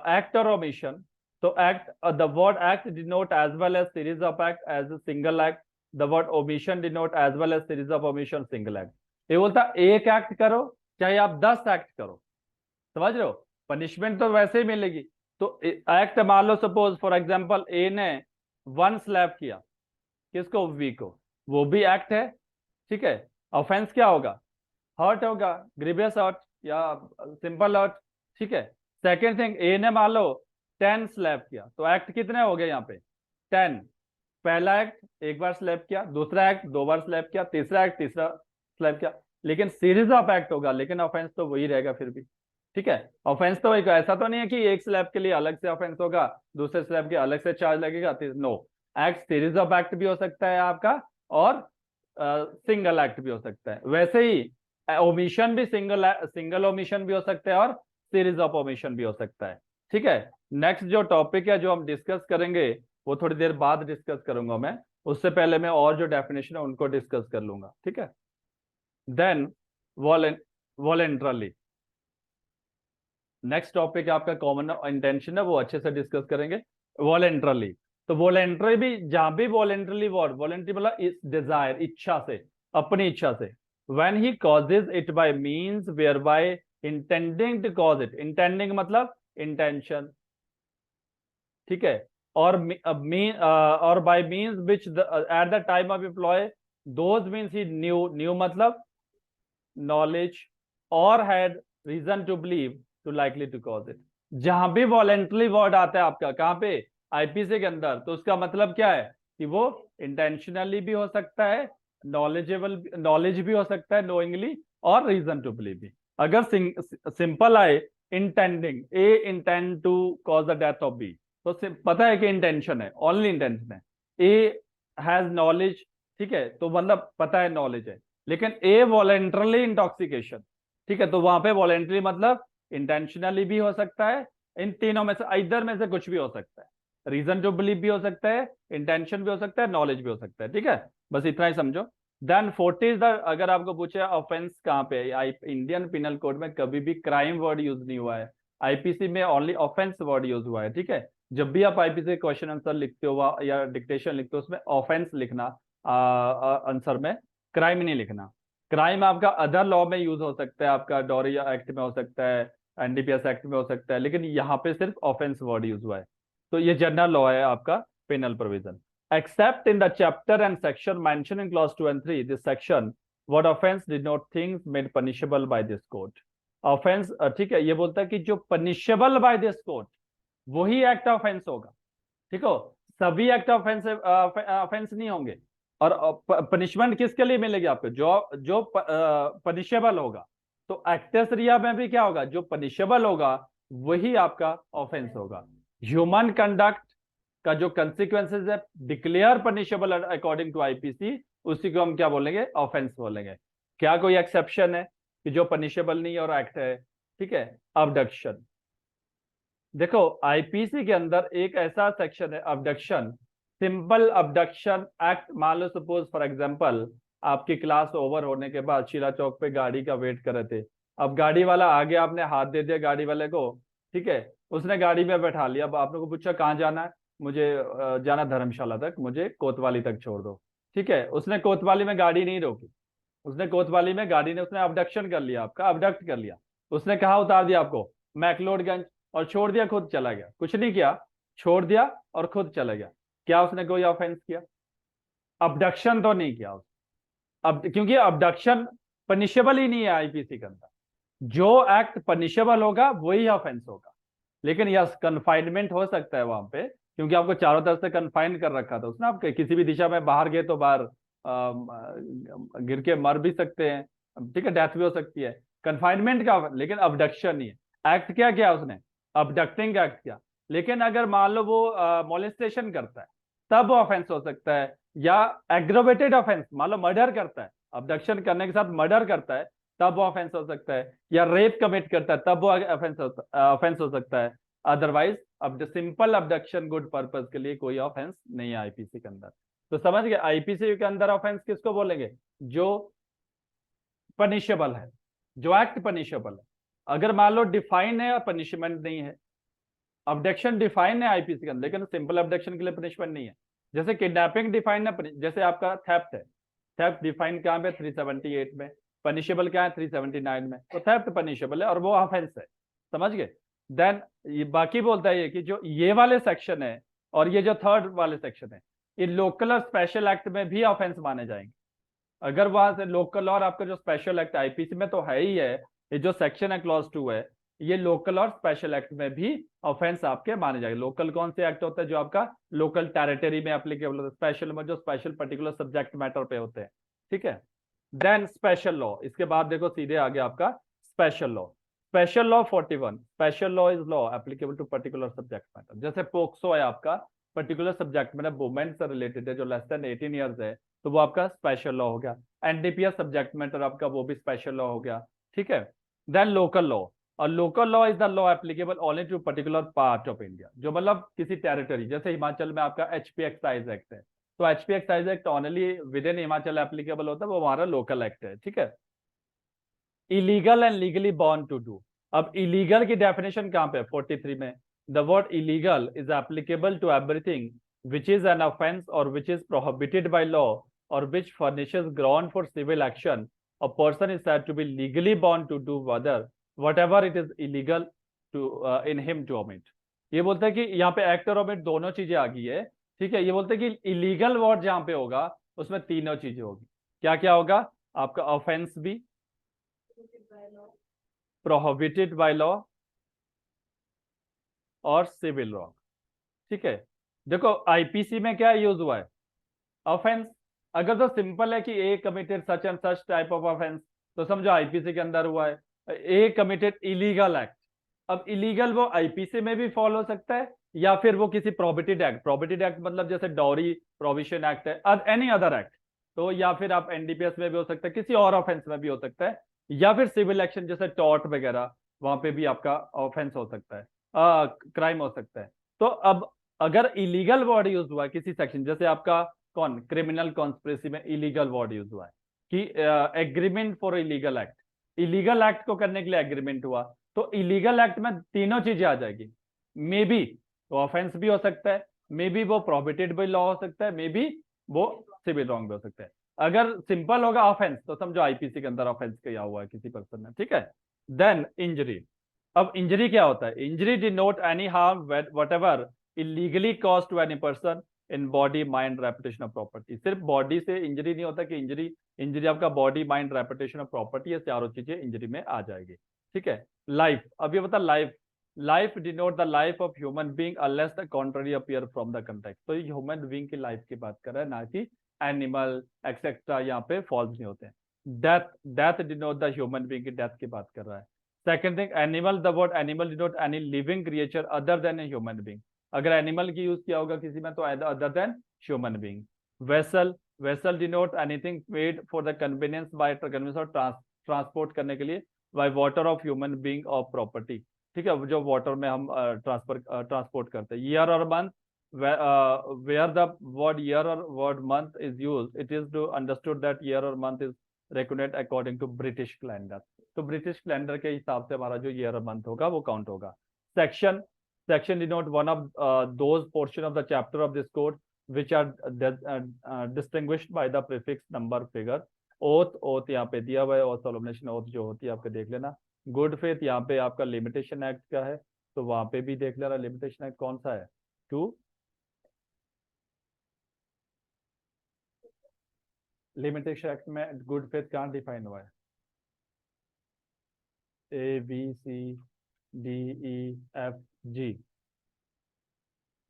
एक्ट और ओमिशन, तो act, the word act denote as well as series of act as a single act, the word omission denote as well as series of omission single act. ये बोलता एक act करो चाहे आप 10 act करो, समझ रहे हो, पनिशमेंट तो वैसे ही मिलेगी। तो एक्ट मान लो, सपोज फॉर एग्जांपल ए ने 1 स्लैप किया, किसको, वी को, वो भी एक्ट है। ठीक है, ऑफेंस क्या होगा, हर्ट होगा, ग्रीवियस हर्ट या सिंपल हर्ट। ठीक है, सेकेंड थिंग, ए ने मान लो 10 स्लैप किया, तो एक्ट कितने हो गए यहाँ पे, 10। पहला एक्ट एक बार स्लैप किया, दूसरा एक्ट 2 बार स्लैप किया, तीसरा एक्ट तीसरा स्लैप किया, लेकिन सीरीज ऑफ एक्ट होगा, लेकिन ऑफेंस तो वही रहेगा फिर भी। ठीक है, ऑफेंस तो वही, ऐसा तो नहीं है कि एक स्लैप के लिए अलग से ऑफेंस होगा, दूसरे स्लैप के अलग से चार्ज लगेगा। No, act series of act भी हो सकता है आपका, और सिंगल एक्ट भी हो सकता है। वैसे ही ओमिशन भी सिंगल ओमिशन भी हो सकता है, और सीरीज ऑफ ओमिशन भी हो सकता है। ठीक है, नेक्स्ट जो टॉपिक है जो हम डिस्कस करेंगे, वो थोड़ी देर बाद डिस्कस करूंगा मैं, उससे पहले मैं और जो डेफिनेशन है उनको डिस्कस कर लूंगा। ठीक है, देन वॉलेंट्रली, नेक्स्ट टॉपिक आपका कॉमन इंटेंशन है, वो अच्छे से डिस्कस करेंगे। वॉलेंट्रली, तो वॉलेंट्री भी, जहां भी वॉलेंट्रली वर्ड, वॉलेंट्री मतलब इस डिजायर, इच्छा से, अपनी इच्छा से। When he causes it by means where by intending to cause it, intending मतलब इंटेंशन। ठीक है, और और by means which at the time of employ, those means he knew, knew मतलब नॉलेज, और had reason to believe to likely to cause it. जहां भी voluntary word आता है आपका, कहां पे, आईपीसी के अंदर, तो उसका मतलब क्या है कि वो इंटेंशनली भी हो सकता है, नॉलेजेबल, नॉलेज भी हो सकता है, नोइंगली, और रीजन टू बिलीव भी। अगर सिंपल आए, intending, a intend to cause the death of B, तो पता है कि इंटेंशन है, ओनली इंटेंशन है। ए हैज नॉलेज, ठीक है, तो मतलब पता है नॉलेज है, लेकिन ए वॉलेंटरली इंटॉक्सिकेशन, ठीक है, तो वहां पे वॉलेंटरी मतलब इंटेंशनली भी हो सकता है, इन तीनों में से इधर में से कुछ भी हो सकता है, रीजन टू बिलीव भी हो सकता है, इंटेंशन भी हो सकता है, नॉलेज भी हो सकता है। ठीक है, बस इतना ही समझो। देन 40 द, अगर आपको पूछे ऑफेंस कहाँ पे है, इंडियन पिनल कोड में कभी भी क्राइम वर्ड यूज नहीं हुआ है, आईपीसी में ओनली ऑफेंस वर्ड यूज हुआ है। ठीक है, जब भी आप आईपीसी क्वेश्चन आंसर लिखते हो या डिक्टेशन लिखते हो, उसमें ऑफेंस लिखना आंसर में, क्राइम नहीं लिखना। क्राइम आपका अदर लॉ में यूज हो सकता है, आपका डोरिया एक्ट में हो सकता है, एनडीपीएस एक्ट में हो सकता है, लेकिन यहाँ पे सिर्फ ऑफेंस वर्ड यूज हुआ है, तो ये जनरल लॉ है आपका, penal provision. Except in the chapter and section mention in clause 2 and 3, this section what offence did not things made punishable by this court. Offence, ठीक है, ये बोलता है कि जो पनिशेबल बाय दिस कोर्ट, वही एक्ट ऑफेंस होगा। ठीक हो, सभी एक्ट ऑफेंस ऑफेंस नहीं होंगे। और पनिशमेंट किसके लिए मिलेगी आपको, जो जो पनिशेबल होगा। तो एक्टस रिया में भी क्या होगा, जो पनिशेबल होगा वही आपका ऑफेंस होगा। ह्यूमन कंडक्ट का जो कंसिक्वेंसेस है declare punishable according to IPC, उसी को हम क्या बोलेंगे, ऑफेंस बोलेंगे। क्या कोई एक्सेप्शन है कि जो पनिशेबल नहीं और एक्ट है? ठीक है, अबडक्शन, देखो आईपीसी के अंदर एक ऐसा सेक्शन है अबडक्शन, सिंपल अबडक्शन एक्ट। मान लो सपोज फॉर एग्जांपल, आपकी क्लास ओवर होने के बाद शीला चौक पे गाड़ी का वेट कर रहे थे, अब गाड़ी वाला आगे, आपने हाथ दे दिया गाड़ी वाले को, ठीक है, उसने गाड़ी में बैठा लिया। अब आपने को पूछा कहाँ जाना है, मुझे जाना धर्मशाला तक, मुझे कोतवाली तक छोड़ दो। ठीक है, उसने कोतवाली में गाड़ी नहीं रोकी, उसने कोतवाली में गाड़ी ने, उसने अबडक्शन कर लिया, आपका अबडक्ट कर लिया। उसने कहा उतार दिया आपको मैकलोडगंज, और छोड़ दिया, खुद चला गया, कुछ नहीं किया, छोड़ दिया और खुद चला गया। क्या उसने कोई ऑफेंस किया? अबडक्शन तो नहीं किया उसने। अब क्योंकि अबडक्शन पनिशेबल ही नहीं है आईपीसी के अंदर, जो एक्ट पनिशेबल होगा वही ऑफेंस होगा। लेकिन यस, कन्फाइनमेंट हो सकता है वहां पे, क्योंकि आपको चारों तरफ से कन्फाइन कर रखा था उसने, आपके किसी भी दिशा में बाहर गए तो बाहर गिर के मर भी सकते हैं, ठीक है, डेथ भी हो सकती है, कन्फाइनमेंट का, लेकिन अबडक्शन नहीं है। एक्ट क्या किया उसने, अबडक्टिंग एक्ट किया। लेकिन अगर मान लो वो मोलेस्टेशन करता है तब वो ऑफेंस हो सकता है, या एग्रोवेटेड ऑफेंस, मान लो मर्डर करता है, अबडक्शन करने के साथ मर्डर करता है तब वो ऑफेंस हो सकता है, या रेप कमिट करता है तब वो ऑफेंस हो सकता है। अदरवाइज अब सिंपल अबडक्शन गुड पर्पज के लिए कोई ऑफेंस नहीं है आईपीसी के अंदर। तो समझ गए, आईपीसी के अंदर ऑफेंस किसको बोलेंगे, जो पनिशेबल है, जो एक्ट पनिशेबल है। अगर मान लो डिफाइन है और पनिशमेंट नहीं है, अबडक्शन डिफाइन है आईपीसी के अंदर लेकिन सिंपल अबडक्शन के लिए पनिशमेंट नहीं है। जैसे किडनैपिंग डिफाइन है, जैसे आपका थेफ्ट है, थेफ्ट डिफाइन कहाँ पे 378 में, पनिशेबल क्या है 379 में, तो थेफ्ट पनिशेबल है और वो ऑफेंस है। समझ गए। देन ये बाकी बोलता है ये कि जो ये वाले सेक्शन है और ये जो थर्ड वाले सेक्शन है, ये लोकल और स्पेशल एक्ट में भी ऑफेंस माने जाएंगे। अगर वहां से लोकल और आपका जो स्पेशल एक्ट आईपीसी में तो है ही है, ये जो सेक्शन है क्लॉज 2 है, ये लोकल और स्पेशल एक्ट में भी ऑफेंस आपके माने जाएंगे। लोकल कौन से एक्ट होता है, जो आपका लोकल टेरिटरी में एप्लीकेबल होता है, स्पेशल में जो स्पेशल पर्टिकुलर सब्जेक्ट मैटर पे होते हैं। ठीक है। देन स्पेशल लॉ, इसके बाद देखो सीधे आगे आपका special law. Special law 41, special law is law applicable to particular subject matter. जैसे पोक्सो है आपका पर्टिकुलर सब्जेक्ट मैटर वुमेन से रिलेटेड है, जो लेस देन 18 ईयर्स है, तो वो आपका स्पेशल लॉ हो गया। एनडीपीएस सब्जेक्ट मैटर आपका वो भी स्पेशल लॉ हो गया। ठीक है। देन लोकल लॉ, और local law is the law applicable only to particular part of India, जो मतलब किसी टेरिटरी, जैसे हिमाचल में आपका एचपी एक्साइज एक्ट है, तो HP excise act only within Himachal applicable होता है, वो हमारा लोकल एक्ट है। ठीक है। इलीगल एंड लीगली बॉर्न टू डू, अब इलीगल की डेफिनेशन कहां पे, 43 में। The word illegal is applicable to everything which is an offence or which is prohibited by law or which furnishes ground for civil action. A person is said to be legally bound to do whatever it is illegal to in him to omit। ये बोलता है कि यहाँ पे act और omit दोनों चीजें आ गई है। ठीक है। ये बोलते हैं कि इलीगल वर्ड जहां पे होगा उसमें तीनों चीजें होगी। क्या क्या होगा, आपका ऑफेंस भी, प्रोहिबिटेड बाय लॉ और सिविल लॉ। ठीक है। देखो आईपीसी में क्या यूज हुआ है, ऑफेंस। अगर तो सिंपल है कि A committed such and such type of offence, तो समझो आईपीसी के अंदर हुआ है। ए कमिटेड इलीगल एक्ट, अब इलीगल वो आईपीसी में भी फॉलो हो सकता है या फिर वो किसी प्रोहिबिटेड एक्ट, प्रोहिबिटेड एक्ट मतलब जैसे डॉरी प्रोविशन एक्ट है, एनी अदर एक्ट, तो या फिर आप एनडीपीएस में भी हो सकता है, किसी और ऑफेंस में भी हो सकता है, या फिर सिविल एक्शन जैसे टॉर्ट वगैरह, वहां पे भी आपका ऑफेंस हो सकता है, क्राइम हो सकता है। तो अब अगर इलीगल वर्ड यूज हुआ है किसी सेक्शन, जैसे आपका कौन क्रिमिनल कॉन्स्पिरेसी में इलीगल वर्ड यूज हुआ है कि agreement for illegal act, illegal act को करने के लिए एग्रीमेंट हुआ, तो इलीगल एक्ट में तीनों चीजें आ जाएगी। मे बी वो ऑफेंस भी हो सकता है, मे बी वो प्रोहिबिटेड बाय लॉ हो सकता है, मे बी वो सिविल रॉन्ग भी हो सकता है। अगर सिंपल होगा ऑफेंस तो समझो आईपीसी के अंदर ऑफेंस किया हुआ है किसी पर्सन ने। ठीक है। देन इंजरी, अब इंजरी क्या होता है, injury denote any harm whatever illegally cause to any person in body mind reputation of property. सिर्फ बॉडी से इंजरी नहीं होता कि इंजरी, इंजरी आपका body mind reputation of property, ये चारों चीजें इंजरी में आ जाएगी। ठीक है। लाइफ, अब ये बता life, life denote the life of human being unless the contrary appear from the context. तो ये ह्यूमन बीइंग की लाइफ की बात कर रहा है, ना कि एनिमल एक्सेट्रा यहाँ पे फॉल्स नहीं होते हैं। Death, death denote the human being की डेथ की बात कर रहा है। Second thing animal, the word animal denote any living creature other than a human being. अगर एनिमल की यूज किया होगा किसी में तो other than human being. Vessel, vessel denote anything made for the convenience by convenience और transport करने के लिए by water of human being और प्रॉपर्टी। ठीक है। जो वाटर में हम ट्रांसपोर्ट करते हैं। ईयर और month, where the word year or word month is used, it is to understood that year or month is reckoned according to British calendar। तो ब्रिटिश कैलेंडर के हिसाब से हमारा जो ईयर और मंथ होगा वो काउंट होगा। Section, section denote one of those portion of the chapter of this code which are distinguished by the prefix number figure। Oath, oath यहाँ पे दिया हुआ है, और सोलमनेशन ओथ जो होती है आपके देख लेना। गुड फेथ यहाँ पे आपका लिमिटेशन एक्ट का है, तो वहां पे भी देख लेना लिमिटेशन एक्ट कौन सा है, 2। लिमिटेशन एक्ट में गुड फेथ कहाँ डिफाइन हुआ है, A B C D E F G,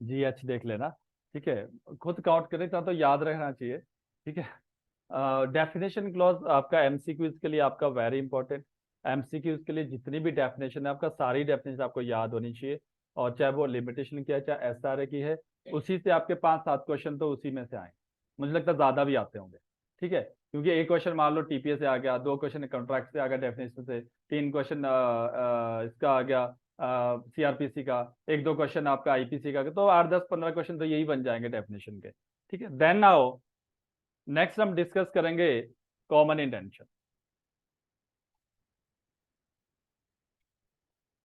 G H देख लेना। ठीक है। खुद काउंट करें तो याद रखना चाहिए। ठीक है। डेफिनेशन क्लॉज आपका एमसीक्यूज के लिए आपका वेरी इंपॉर्टेंट। एमसीक्यूज के लिए जितनी भी डेफिनेशन है आपका, सारी डेफिनेशन आपको याद होनी चाहिए, और चाहे वो लिमिटेशन की है चाहे एसआरए की है, उसी से आपके 5-7 क्वेश्चन तो उसी में से आए, मुझे लगता है ज्यादा भी आते होंगे। ठीक है, क्योंकि एक क्वेश्चन मान लो टीपीएस से आ गया, 2 क्वेश्चन कॉन्ट्रैक्ट से आ गया डेफिनेशन से, 3 क्वेश्चन इसका आ गया सीआरपीसी का, 1-2 क्वेश्चन आपका आईपीसी का, तो 8-10-15 क्वेश्चन तो यही बन जाएंगे डेफिनेशन के। ठीक है, देन नाउ नेक्स्ट हम डिस्कस करेंगे कॉमन इंटेंशन।